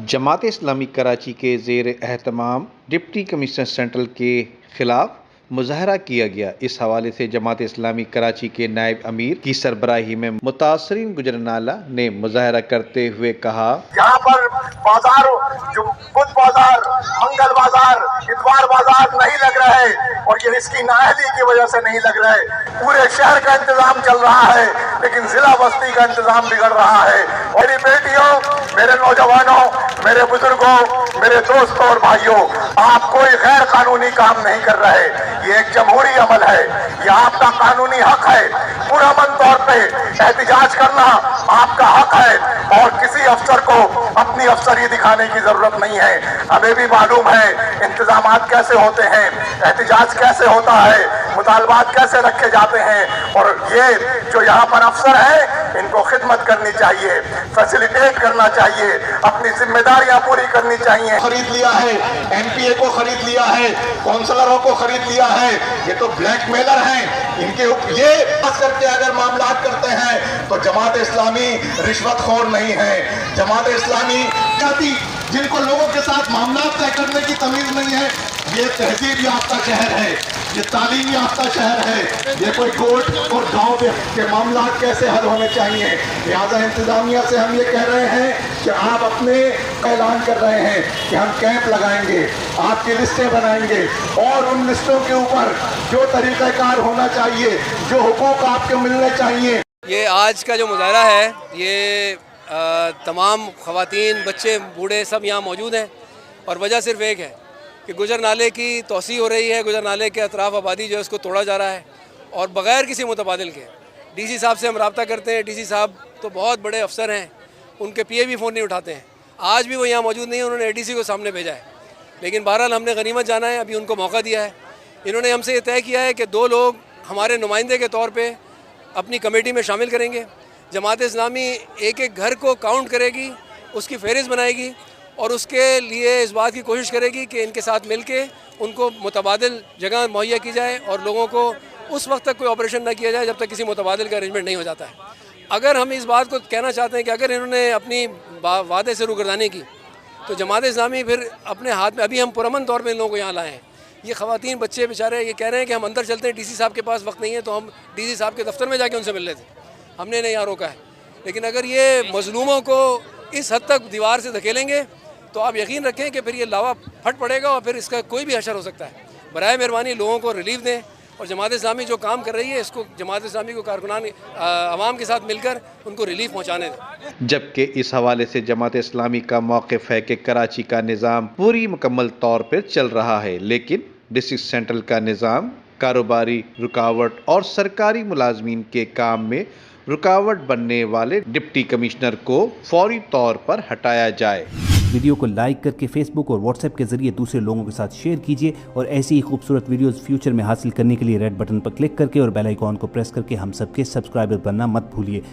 जमात इस्लामी कराची के ज़ेर एहतमाम deputy commissioner central के खिलाफ मुजाहरा किया गया। इस हवाले से जमात इस्लामी कराची के नायब अमीर की सरबराही में मुतासरीन गुजरनाला ने मुजाहरा करते हुए कहा, यहाँ पर बाजार, जो बुध बाजार, मंगल बाजार, इतवार बाजार नहीं लग रहे और ये इसकी नाअहली की वजह से नहीं लग रहे। पूरे शहर का इंतजाम चल रहा है लेकिन जिला बस्ती का इंतजाम बिगड़ रहा है। मेरी बेटियों, मेरे नौजवानों, मेरे बुजुर्गों, मेरे दोस्तों और भाइयों, आप कोई गैर कानूनी काम नहीं कर रहे। ये एक जमहूरी अमल है, ये आपका कानूनी हक है। पुरअमन तौर पे एहतिजाज करना आपका हक है और किसी अफसर को अपनी अफसरी दिखाने की जरूरत नहीं है। हमें भी मालूम है इंतजामात कैसे होते हैं, एहतिजाज कैसे होता है, मुतालबात कैसे रखे जाते हैं और ये जो यहाँ पर अफसर हैं इनको खिदमत करनी चाहिए, फैसिलिटेट करना चाहिए, अपनी जिम्मेदारियां पूरी करनी चाहिए। खरीद लिया है, एमपीए को खरीद लिया है, काउंसलरों को खरीद लिया है, ये तो ब्लैकमेलर हैं। इनके ये खास करके अगर मामला करते हैं तो जमात इस्लामी रिश्वतखोर नहीं है। जमात इस्लामी जाति जिनको लोगों के साथ मामला तय करने की तमीज नहीं है, ये तहजीब याफ्ता शहर है, ये तालीम याफ्ता शहर है। ये कोई कोर्ट और गांव के मामला कैसे हल होने चाहिए। लिहाजा इंतजामिया से हम ये कह रहे हैं कि आप अपने ऐलान कर रहे हैं कि हम कैंप लगाएंगे, आपकी लिस्टें बनाएंगे और उन लिस्टों के ऊपर जो तरीक़ाकार होना चाहिए, जो हुकूक आपको मिलने चाहिए। ये आज का जो मुजाहरा है, ये तमाम ख़वातीन, बच्चे, बूढ़े सब यहाँ मौजूद हैं और वजह सिर्फ एक है कि गुजर नाले की तोसी हो रही है। गुजर नाले के अतराफ़ आबादी जो है उसको तोड़ा जा रहा है और बग़ैर किसी मुतबादिल के। डीसी साहब से हम रब्ता करते हैं, डीसी साहब तो बहुत बड़े अफसर हैं, उनके पीए भी फ़ोन नहीं उठाते हैं। आज भी वो यहाँ मौजूद नहीं है, उन्होंने एडीसी को सामने भेजा है। लेकिन बहरहाल हमने गनीमत जाना है, अभी उनको मौका दिया है। इन्होंने हमसे ये तय किया है कि 2 लोग हमारे नुमाइंदे के तौर पर अपनी कमेटी में शामिल करेंगे। जमात इस्लामी एक एक घर को काउंट करेगी, उसकी फहरिस्त बनाएगी और उसके लिए इस बात की कोशिश करेगी कि इनके साथ मिलके उनको मुतबादिल जगह मुहैया की जाए और लोगों को उस वक्त तक कोई ऑपरेशन ना किया जाए जब तक किसी मुतबादिल का अरेंजमेंट नहीं हो जाता है। अगर हम इस बात को कहना चाहते हैं कि अगर इन्होंने अपनी वादे से रुगर्दानी की तो जमात इस्लामी फिर अपने हाथ में, अभी हम पुरअमन तौर पर इन लोगों को यहाँ लाए हैं। ये ख़वातीन, बच्चे बेचारे ये कह रहे हैं कि हम अंदर चलते हैं, डीसी साहब के पास वक्त नहीं है, तो हम डीसी साहब के दफ्तर में जाके उनसे मिल लेते। हमने नहीं यहाँ रोका है। लेकिन अगर ये मज़लूमों को इस हद तक दीवार से धकेलेंगे तो आप यकीन रखें कि फिर ये लावा फट पड़ेगा और फिर इसका कोई भी असर हो सकता है। बराए मेहरबानी लोगों को रिलीफ दें और जमात इस्लामी जो काम कर रही है इसको जमात इस्लामी को कारकुनान आवाम के साथ मिलकर उनको रिलीफ पहुँचाने दें। जबकि इस हवाले से जमात इस्लामी का मौक़िफ़ है कि कराची का निज़ाम पूरी मुकम्मल तौर पर चल रहा है, लेकिन डिस्ट्रिक्ट सेंट्रल का निज़ाम कारोबारी रुकावट और सरकारी मुलाजमीन के काम में रुकावट बनने वाले डिप्टी कमिश्नर को फौरी तौर पर हटाया जाए। वीडियो को लाइक करके फेसबुक और व्हाट्सएप के जरिए दूसरे लोगों के साथ शेयर कीजिए और ऐसी ही खूबसूरत वीडियोस फ्यूचर में हासिल करने के लिए रेड बटन पर क्लिक करके और बेल आइकॉन को प्रेस करके हम सबके सब्सक्राइबर बनना मत भूलिए।